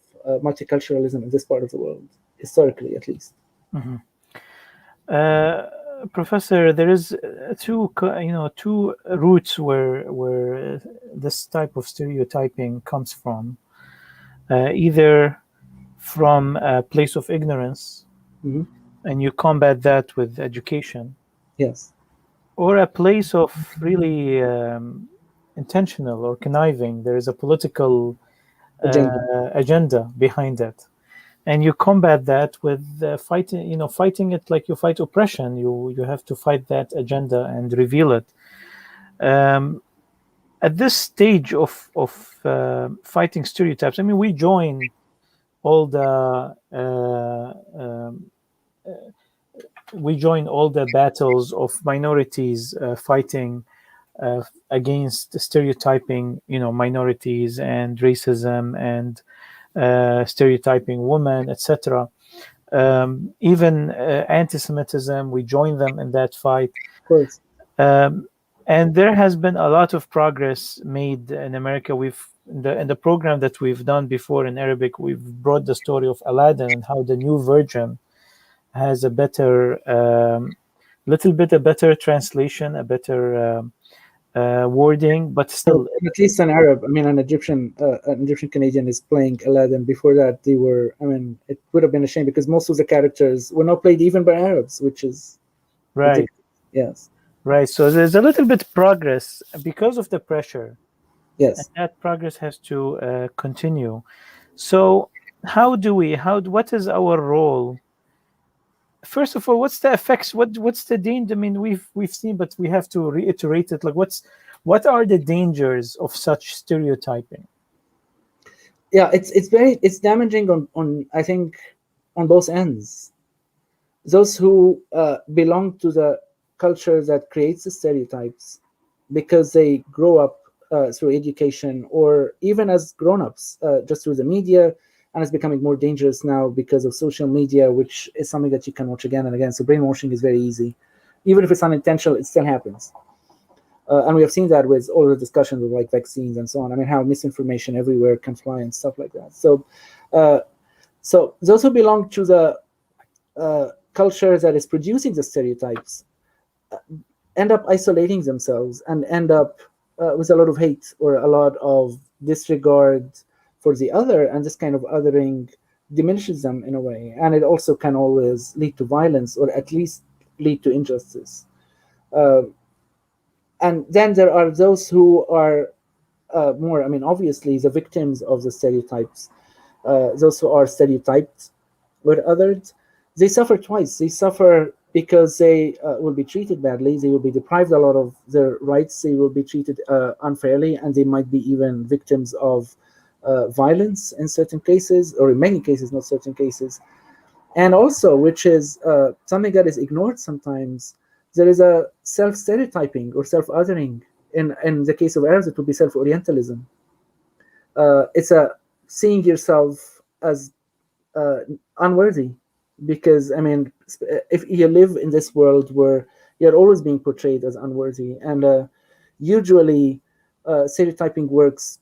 multiculturalism in this part of the world, historically at least. Professor, there is two roots where this type of stereotyping comes from. Either from a place of ignorance, and you combat that with education. Yes. Or a place of really intentional or conniving. There is a political agenda behind that, and you combat that with fighting it like you fight oppression. You have to fight that agenda and reveal it At this stage of fighting stereotypes, I mean, we join all the battles of minorities fighting against stereotyping, minorities and racism and stereotyping women, etc. Even anti-Semitism, we join them in that fight. Of course. And there has been a lot of progress made in America. In the program that we've done before in Arabic, we've brought the story of Aladdin and how the new version has a better, little bit a better translation, a better wording, but still, at least an Arab. I mean, an Egyptian Canadian is playing Aladdin. Before that, they were. I mean, it would have been a shame because most of the characters were not played even by Arabs, which is right. ridiculous. Yes. Right. So there's a little bit progress because of the pressure. Yes. And that progress has to continue. So what is our role? First of all, what's the effects? What's the danger? I mean, we've seen, but we have to reiterate it. Like, what are the dangers of such stereotyping? Yeah, it's damaging on I think on both ends. Those who belong to the culture that creates the stereotypes because they grow up through education or even as grown-ups just through the media, and it's becoming more dangerous now because of social media, which is something that you can watch again and again. So brainwashing is very easy. Even if it's unintentional, it still happens. And we have seen that with all the discussions of like vaccines and so on. I mean, how misinformation everywhere can fly and stuff like that. So so those who belong to the culture that is producing the stereotypes end up isolating themselves and end up with a lot of hate or a lot of disregard for the other, and this kind of othering diminishes them in a way, and it also can always lead to violence or at least lead to injustice. And then there are those who are more, I mean, obviously the victims of the stereotypes, those who are stereotyped with others. They suffer twice. They suffer because they will be treated badly. They will be deprived a lot of their rights. They will be treated unfairly, and they might be even victims of violence in certain cases, or in many cases, not certain cases. And also, which is something that is ignored sometimes, there is a self-stereotyping or self-othering. In the case of Arabs, it would be self-Orientalism. It's a seeing yourself as unworthy, because, I mean, if you live in this world where you're always being portrayed as unworthy, and usually stereotyping works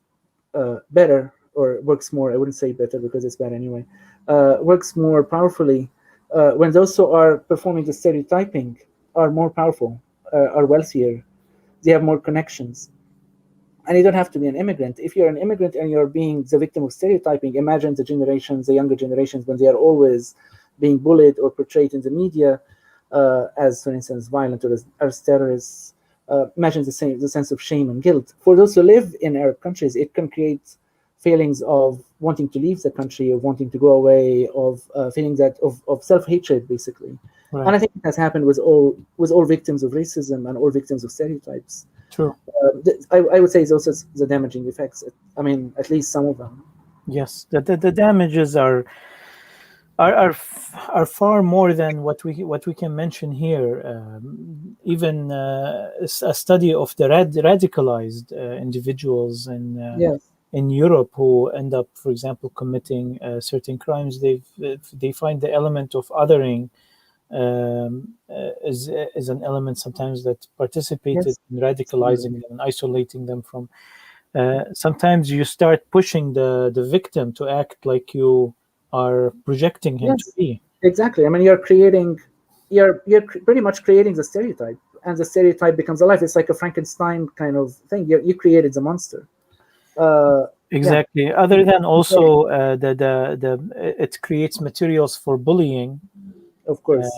better, or works more, I wouldn't say better because it's bad anyway, works more powerfully when those who are performing the stereotyping are more powerful, are wealthier, they have more connections. And you don't have to be an immigrant. If you're an immigrant and you're being the victim of stereotyping, imagine the younger generations, when they are always being bullied or portrayed in the media as, for instance, violent or as terrorists. Imagine the sense of shame and guilt. For those who live in Arab countries, it can create feelings of wanting to leave the country, of wanting to go away, of feelings of self-hatred, basically. Right. And I think it has happened with all victims of racism and all victims of stereotypes. True. I would say those are the damaging effects. I mean, at least some of them. Yes, the damages are far more than what we can mention here. Even a study of the radicalized individuals in Europe who end up, for example, committing certain crimes. They find the element of othering is an element sometimes that participated in radicalizing them and isolating them from. Sometimes you start pushing the victim to act like you are projecting him to be. Exactly. I mean, you're pretty much creating the stereotype, and the stereotype becomes alive. It's like a Frankenstein kind of thing. You created the monster. Exactly. Yeah. Other than also it creates materials for bullying. Of course.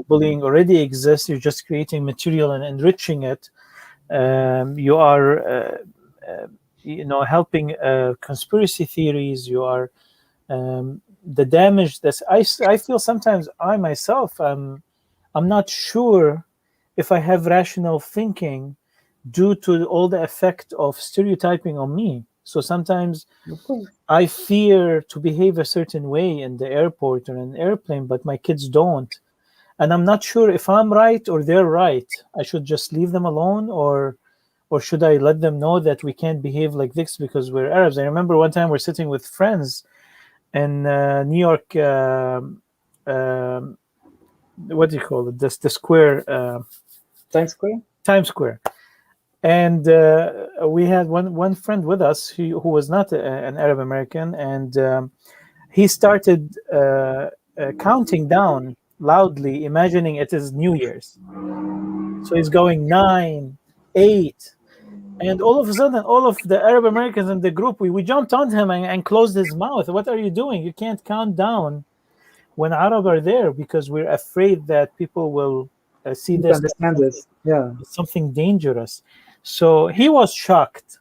Bullying already exists. You're just creating material and enriching it. You are helping conspiracy theories. You are the damage that I feel sometimes I myself I'm not sure if I have rational thinking due to all the effect of stereotyping on me. So sometimes I fear to behave a certain way in the airport or in an airplane, but my kids don't. And I'm not sure if I'm right or they're right. I should just leave them alone, or should I let them know that we can't behave like this because we're Arabs? I remember one time we're sitting with friends in New York. What do you call it? The square. Times Square. Times Square. And we had one friend with us who was not an Arab American, and he started counting down loudly, imagining it is New Year's. So he's going 9, 8, and all of a sudden, all of the Arab Americans in the group, we jumped on him and closed his mouth. What are you doing? You can't count down when Arab are there, because we're afraid that people will see this Understand this. Yeah. something dangerous. So he was shocked.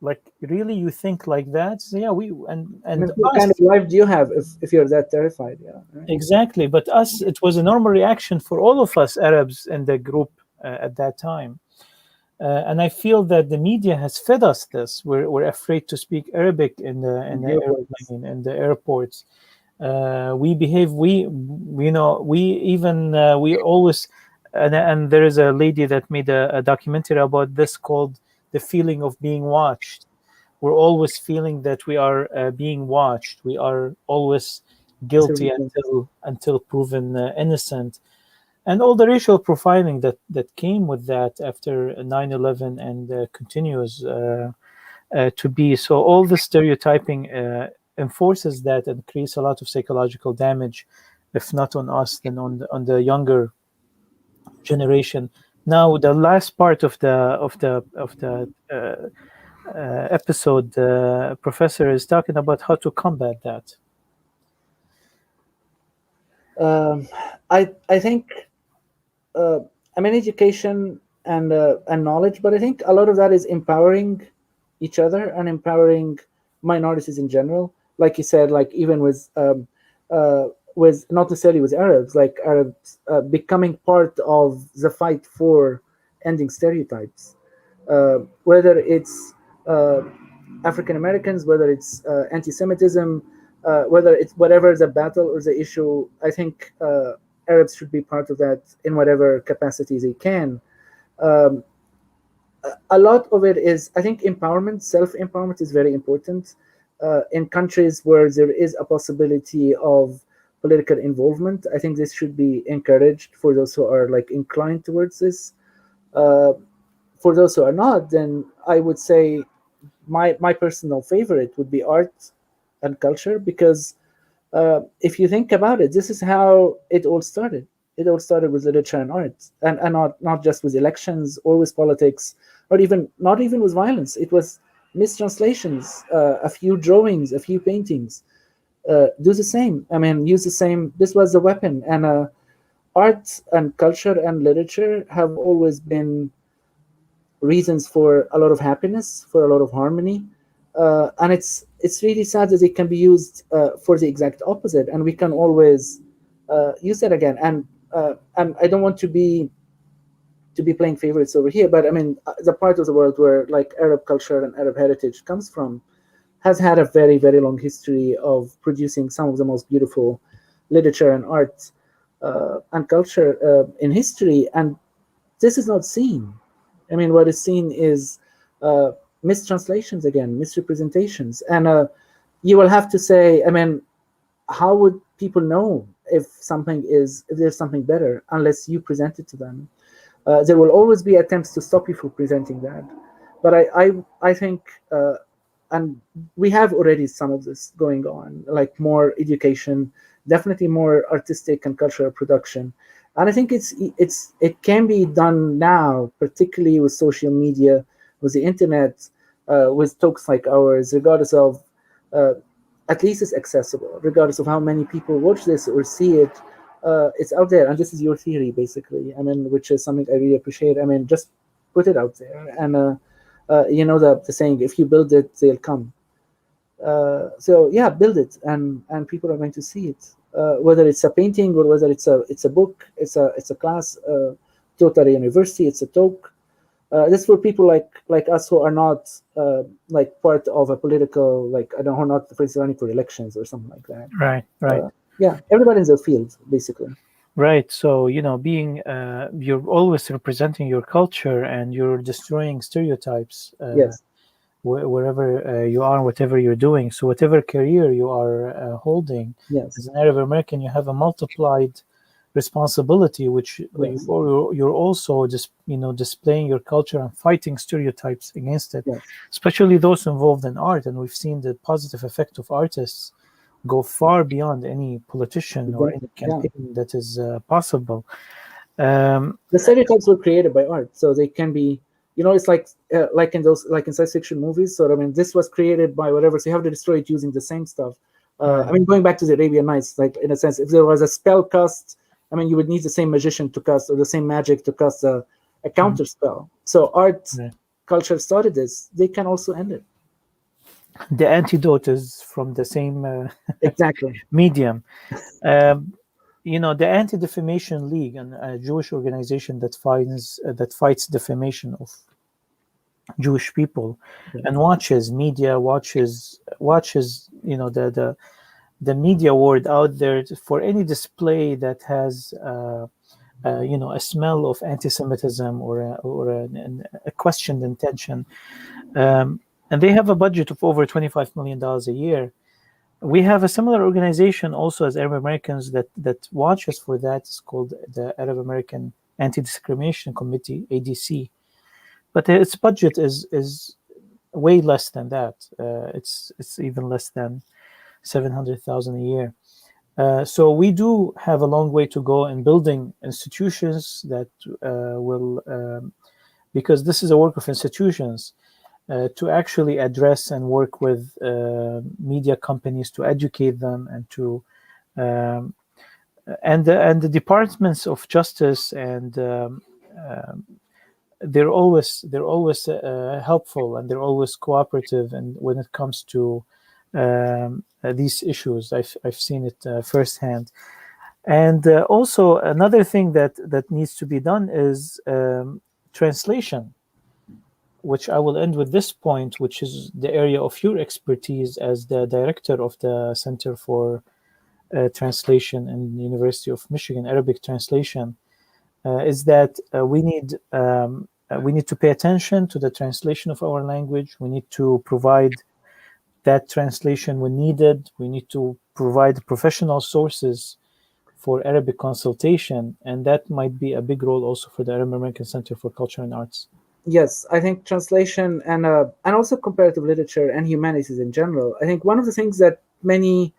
Like, really, you think like that? So yeah, What kind of life do you have if you're that terrified? Yeah, right? Exactly. But us, it was a normal reaction for all of us Arabs in the group at that time. And I feel that the media has fed us this. We're afraid to speak Arabic in the airplane, in the airports. We behave. We always. And there is a lady that made a documentary about this called "The Feeling of Being Watched." We're always feeling that we are being watched. We are always guilty until proven innocent. And all the racial profiling that came with that after 9/11 and continues to be. So all the stereotyping enforces that and creates a lot of psychological damage, if not on us, then on the younger generation. Now, the last part of the episode, Professor is talking about how to combat that. I think, education and knowledge, but I think a lot of that is empowering each other and empowering minorities in general. Like you said, like even with not necessarily with Arabs, like Arabs becoming part of the fight for ending stereotypes, whether it's African Americans, whether it's anti-Semitism, whether it's whatever the battle or the issue. I think Arabs should be part of that in whatever capacity they can. A lot of it is, I think, empowerment, self-empowerment is very important. In countries where there is a possibility of political involvement, I think this should be encouraged for those who are like inclined towards this. For those who are not, then I would say my personal favorite would be art and culture, because if you think about it, this is how it all started. It all started with literature and art, and not just with elections or with politics, or not even with violence. It was mistranslations, a few drawings, a few paintings. Do the same. Use the same. This was the weapon. And art and culture and literature have always been reasons for a lot of happiness, for a lot of harmony. And it's really sad that it can be used for the exact opposite, and we can always use that again. And I don't want to be playing favorites over here, but the part of the world where like Arab culture and Arab heritage comes from has had a very, very long history of producing some of the most beautiful literature and art and culture in history, and this is not seen. What is seen is mistranslations again, misrepresentations, and you will have to say, how would people know if there's something better unless you present it to them? There will always be attempts to stop you from presenting that, but I think, and we have already some of this going on, like more education, definitely more artistic and cultural production. And I think it can be done now, particularly with social media, with the internet, with talks like ours, regardless of, at least it's accessible, regardless of how many people watch this or see it. It's out there, and this is your theory, basically. Which is something I really appreciate. Just put it out there, and the saying, if you build it, they'll come. So yeah, build it, and people are going to see it. Whether it's a painting or whether it's a book, it's a class totally university. It's a talk. This is for people like us who are not like part of a political, like I don't know, not for instance running for elections or something like that. Right. Yeah, everybody in their field basically. Right. So, being you're always representing your culture and you're destroying stereotypes Yes. wherever you are, whatever you're doing. So, whatever career you are holding Yes. as an Arab American, you have a multiplied responsibility, which Yes. you're also just displaying your culture and fighting stereotypes against it, Yes. especially those involved in art. And we've seen the positive effect of artists go far beyond any politician or any campaign that is possible. The stereotypes were created by art, so they can be, it's like in science fiction movies. So I mean, this was created by whatever, so you have to destroy it using the same stuff. I mean, going back to the Arabian Nights, like in a sense, if there was a spell cast, I mean, you would need the same magician to cast or the same magic to cast a counter spell. So art culture started this; they can also end it. The antidote is from the same exactly medium. The Anti-Defamation League, a Jewish organization that fights defamation of Jewish people, and watches the media word out there for any display that has a smell of anti-Semitism or a questioned intention. And they have a budget of over $25 million a year. We have a similar organization also as Arab Americans that watches for that. It's called the Arab American Anti-Discrimination Committee, ADC. But its budget is way less than that. It's even less than $700,000 a year. So we do have a long way to go in building institutions that will, because this is a work of institutions, to actually address and work with media companies to educate them and to and the departments of justice and they're always helpful and they're always cooperative, and when it comes to these issues, I've seen it firsthand. And also another thing that needs to be done is translation, which I will end with this point, which is the area of your expertise as the director of the Center for Translation in the University of Michigan, Arabic translation, is that we need to pay attention to the translation of our language. We need to provide that translation when needed. We need to provide professional sources for Arabic consultation, and that might be a big role also for the Arab American Center for Culture and Arts. Yes, I think translation and also comparative literature and humanities in general. I think one of the things that many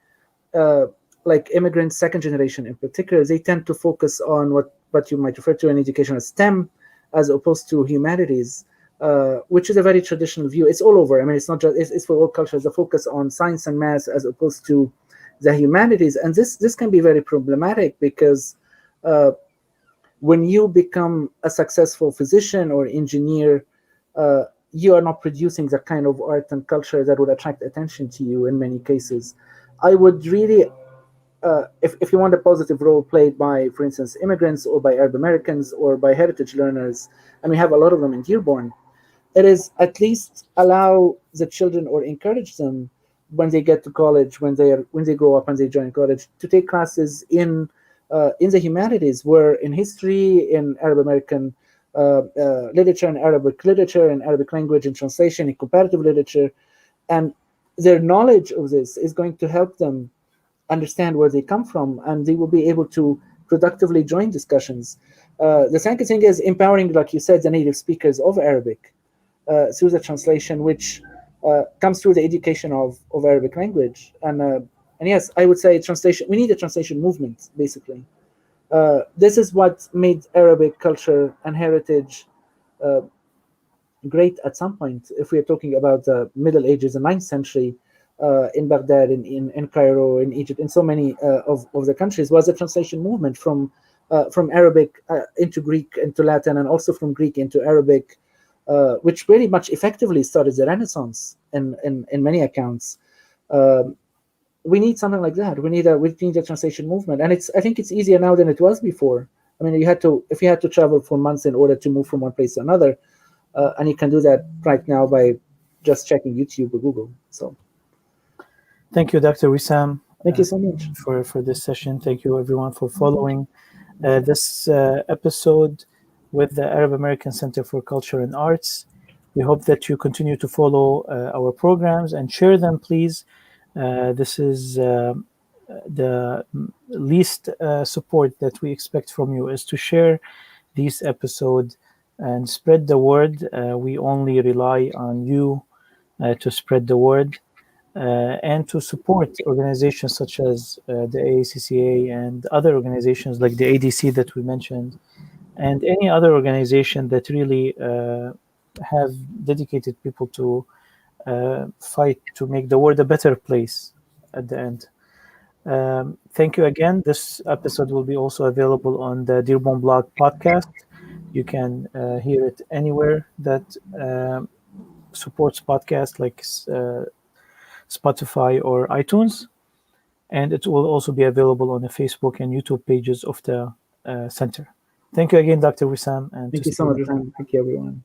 like immigrants, second generation in particular, they tend to focus on what you might refer to in education as STEM, as opposed to humanities, which is a very traditional view. It's all over. I mean, it's not just it's for all cultures. The focus on science and math as opposed to the humanities, and this can be very problematic because when you become a successful physician or engineer, you are not producing the kind of art and culture that would attract attention to you in many cases. I would really, if you want a positive role played by, for instance, immigrants or by Arab Americans or by heritage learners, and we have a lot of them in Dearborn, it is at least allow the children or encourage them when they get to college, when they grow up and they join college, to take classes in the humanities, where in history, in Arab American literature and Arabic literature and Arabic language and translation and comparative literature, and their knowledge of this is going to help them understand where they come from, and they will be able to productively join discussions. The second thing is empowering, like you said, the native speakers of Arabic through the translation, which comes through the education of Arabic language. And yes, I would say translation. We need a translation movement, basically. This is what made Arabic culture and heritage great at some point. If we are talking about the Middle Ages, the 9th century, in Baghdad, in Cairo, in Egypt, in so many of the countries, was a translation movement from Arabic into Greek, into Latin, and also from Greek into Arabic, which very much effectively started the Renaissance in many accounts. We need something like that. We need a translation movement, and I think it's easier now than it was before. I mean, if you had to travel for months in order to move from one place to another, and you can do that right now by just checking YouTube or Google. So Thank you, Dr. Wissam. thank you so much. For this session. Thank you, everyone, for following this episode with the Arab American Center for Culture and Arts. We hope that you continue to follow our programs and share them, please. This is the least support that we expect from you, is to share these episodes and spread the word. We only rely on you to spread the word. And to support organizations such as the AACCA and other organizations like the ADC that we mentioned, and any other organization that really have dedicated people to fight to make the world a better place at the end. Thank you again. This episode will be also available on the Dearborn Blog podcast. You can hear it anywhere that supports podcasts, like Spotify or iTunes, and it will also be available on the Facebook and YouTube pages of the center. Thank you again, Dr. Wissam. And Thank you so much, Wissam. Thank you, everyone.